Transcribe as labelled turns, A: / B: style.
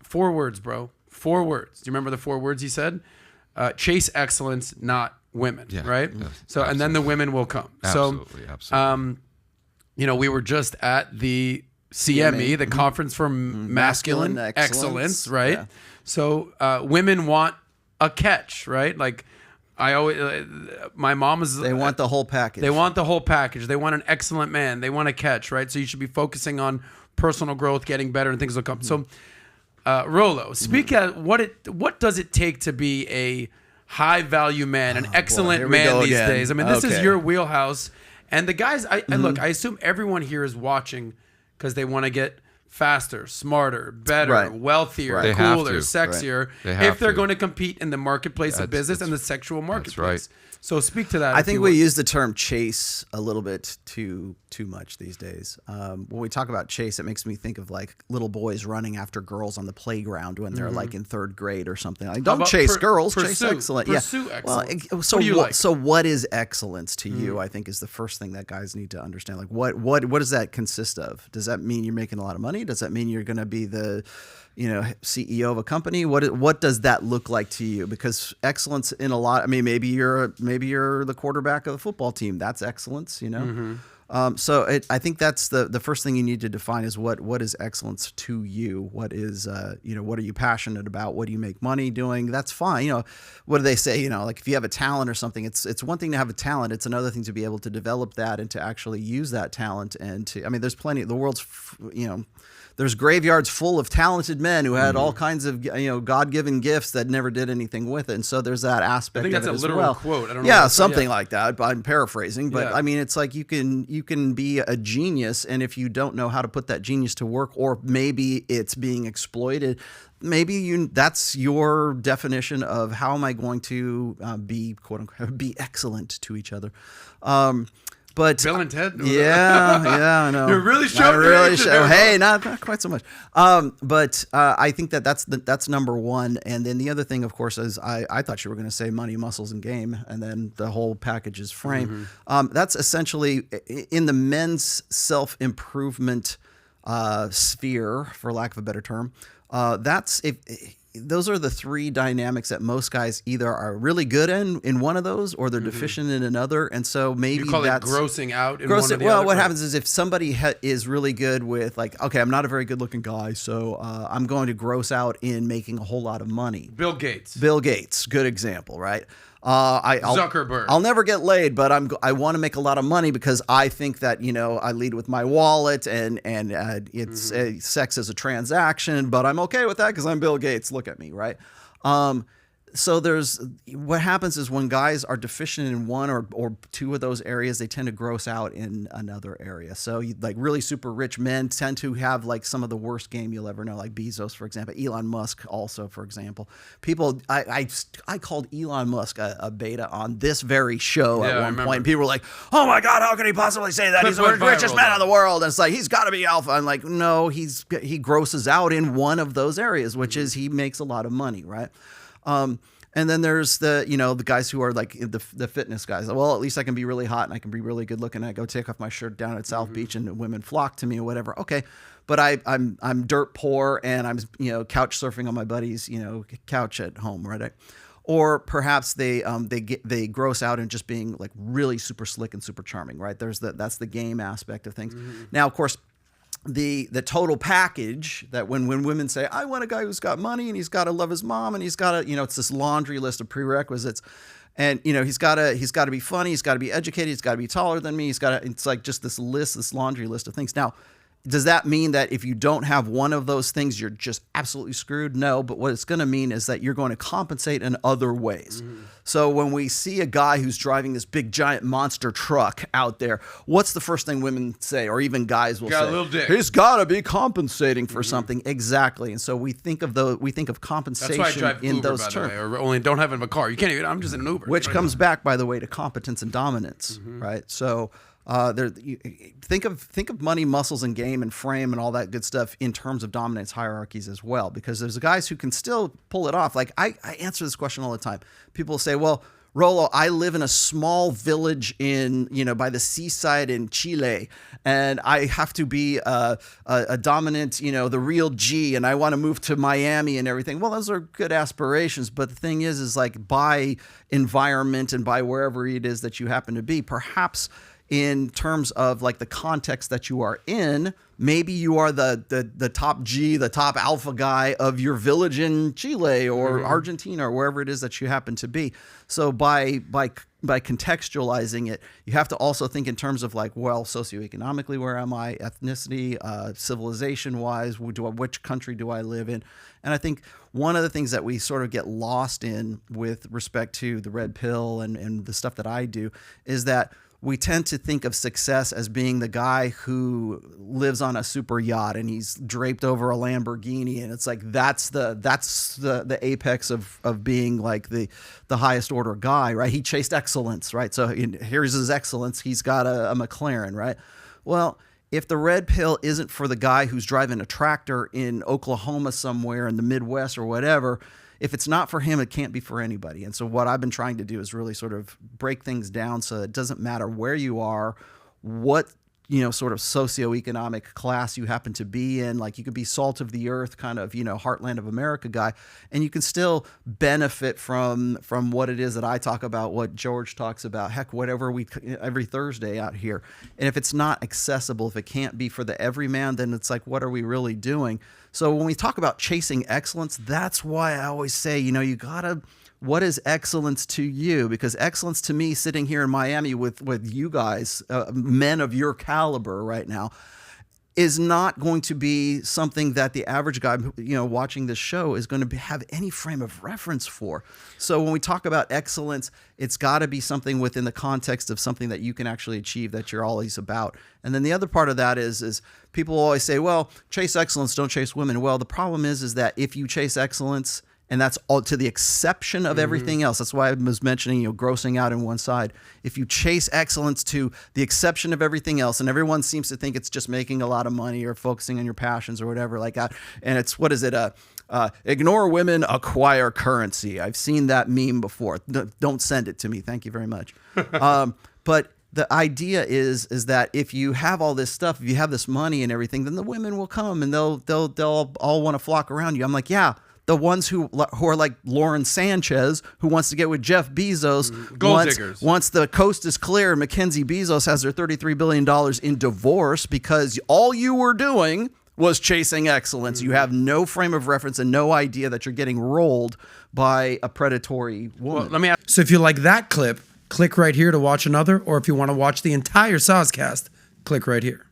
A: 4 words, bro. 4 words. Do you remember the 4 words he said? Chase excellence, not women, right? Yes, so, absolutely. And then the women will come.
B: Absolutely,
A: so,
B: absolutely.
A: We were just at the CME, the Conference for Masculine Excellence, right? Yeah. So women want a catch, right? Like I always, my mom is.
C: They want the whole package.
A: They want the whole package. They want an excellent man. They want a catch, right? So you should be focusing on personal growth, getting better, and things will come. So, Rollo, speak at what does it take to be a high value man, an excellent man these days? I mean, this is your wheelhouse. And the guys, I look, I assume everyone here is watching because they want to get faster, smarter, better, wealthier, cooler, sexier, if they're going to compete in the marketplace of business and the sexual marketplace. So speak to that.
C: I think we use the term chase a little bit too much these days. When we talk about chase, it makes me think of like little boys running after girls on the playground when they're like in 3rd grade or something. Like, don't chase girls, chase excellence.
A: Pursue excellence.
C: Well, so what is excellence to you? I think is the first thing that guys need to understand. Like what does that consist of? Does that mean you're making a lot of money? Does that mean you're going to be the CEO of a company? What does that look like to you? Because excellence in a lot. I mean, maybe you're the quarterback of the football team. That's excellence, So I think that's the first thing you need to define is what is excellence to you? What is what are you passionate about? What do you make money doing? That's fine. What do they say? Like if you have a talent or something, it's one thing to have a talent. It's another thing to be able to develop that and to actually use that talent. And there's plenty. The world's there's graveyards full of talented men who had all kinds of God-given gifts that never did anything with it. And so there's that aspect.
A: I think that's a literal quote. I don't know.
C: Yeah, something like that. But I'm paraphrasing. But I mean, it's like you can be a genius, and if you don't know how to put that genius to work, or maybe it's being exploited, maybe that's your definition of how am I going to be quote unquote be excellent to each other. But
A: Bill and Ted.
C: I know.
A: You're really showing.
C: Hey, not quite so much. But I think that's number one. And then the other thing, of course, is I thought you were going to say money, muscles, and game, and then the whole package is frame. That's essentially in the men's self-improvement sphere, for lack of a better term. Those are the 3 dynamics that most guys either are really good in one of those, or they're deficient in another. And so maybe
A: you call
C: that's
A: it grossing out. In one or the
C: well,
A: other,
C: what happens is if somebody is really good with like, okay, I'm not a very good looking guy, so I'm going to gross out in making a whole lot of money.
A: Bill Gates,
C: good example, right?
A: Zuckerberg.
C: I'll never get laid, but I want to make a lot of money because I think that I lead with my wallet and it's sex as a transaction, but I'm okay with that because I'm Bill Gates. Look at me, right? So what happens is when guys are deficient in one or 2 of those areas, they tend to gross out in another area. So like really super rich men tend to have like some of the worst game you'll ever know, like Bezos, for example, Elon Musk also, for example. People, I called Elon Musk a beta on this very show at one point. And people were like, oh my God, how can he possibly say that? He's the richest man in the world. And it's like, he's got to be alpha. I'm like, no, he grosses out in one of those areas, which is he makes a lot of money, right? And then there's the guys who are like the fitness guys. Well, at least I can be really hot and I can be really good looking. I go take off my shirt down at South Beach and women flock to me or whatever. Okay, but I'm dirt poor and I'm couch surfing on my buddy's couch at home, right? Or perhaps they gross out in just being like really super slick and super charming, right? That's the game aspect of things. Now, of course, the total package that when women say, I want a guy who's got money and he's got to love his mom and he's got to, it's this laundry list of prerequisites. And, he's got to be funny. He's got to be educated. He's got to be taller than me. It's like just this laundry list of things. Now, does that mean that if you don't have one of those things, you're just absolutely screwed? No, but what it's going to mean is that you're going to compensate in other ways. So when we see a guy who's driving this big giant monster truck out there, what's the first thing women say, or even guys will say?
A: A little dick.
C: He's got to be compensating for something. Exactly. And so we think of compensation
A: That's why I drive
C: in
A: Uber,
C: those
A: by
C: terms.
A: The way, or only don't have a car. You can't even. I'm just in an Uber.
C: Which comes back, by the way, to competence and dominance, right? So. Think of money, muscles, and game and frame and all that good stuff in terms of dominance hierarchies as well, because there's guys who can still pull it off. Like I answer this question all the time. People say, well, Rollo, I live in a small village in, by the seaside in Chile, and I have to be a dominant, the real G, and I want to move to Miami and everything. Well, those are good aspirations, but the thing is like by environment and by wherever it is that you happen to be, perhaps in terms of like the context that you are in, maybe you are the top G, the top alpha guy of your village in Chile or Argentina or wherever it is that you happen to be. So by contextualizing it, you have to also think in terms of like, well, socioeconomically, where am I? Ethnicity, civilization-wise, which country do I live in? And I think one of the things that we sort of get lost in with respect to the red pill and the stuff that I do is that we tend to think of success as being the guy who lives on a super yacht and he's draped over a Lamborghini, and it's like that's the apex of being like the highest order guy, right? He chased excellence, right? So here's his excellence. He's got a McLaren, right? Well, if the red pill isn't for the guy who's driving a tractor in Oklahoma somewhere in the Midwest or whatever, if it's not for him, it can't be for anybody. And so what I've been trying to do is really sort of break things down so it doesn't matter where you are, what, sort of socioeconomic class you happen to be in. Like you could be salt of the earth kind of, heartland of America guy, and you can still benefit from what it is that I talk about, what George talks about, heck, whatever every Thursday out here. And if it's not accessible, if it can't be for the everyman, then it's like, what are we really doing? So when we talk about chasing excellence, that's why I always say, you gotta, what is excellence to you? Because excellence to me, sitting here in Miami with you guys, men of your caliber right now, is not going to be something that the average guy, watching this show is going to have any frame of reference for. So when we talk about excellence, it's got to be something within the context of something that you can actually achieve, that you're always about. And then the other part of that is people always say, well, chase excellence, don't chase women. Well, the problem is that if you chase excellence, and that's all to the exception of everything else. That's why I was mentioning, grossing out in one side. If you chase excellence to the exception of everything else, and everyone seems to think it's just making a lot of money or focusing on your passions or whatever like that. And it's, what is it? Ignore women, acquire currency. I've seen that meme before. Don't send it to me. Thank you very much. But the idea is that if you have all this stuff, if you have this money and everything, then the women will come and they'll all want to flock around you. I'm like, yeah. The ones who are like Lauren Sanchez, who wants to get with Jeff Bezos, once the coast is clear, Mackenzie Bezos has their $33 billion in divorce because all you were doing was chasing excellence. You have no frame of reference and no idea that you're getting rolled by a predatory woman.
A: Well, let me ask. So if you like that clip, click right here to watch another, or if you want to watch the entire Soscast, click right here.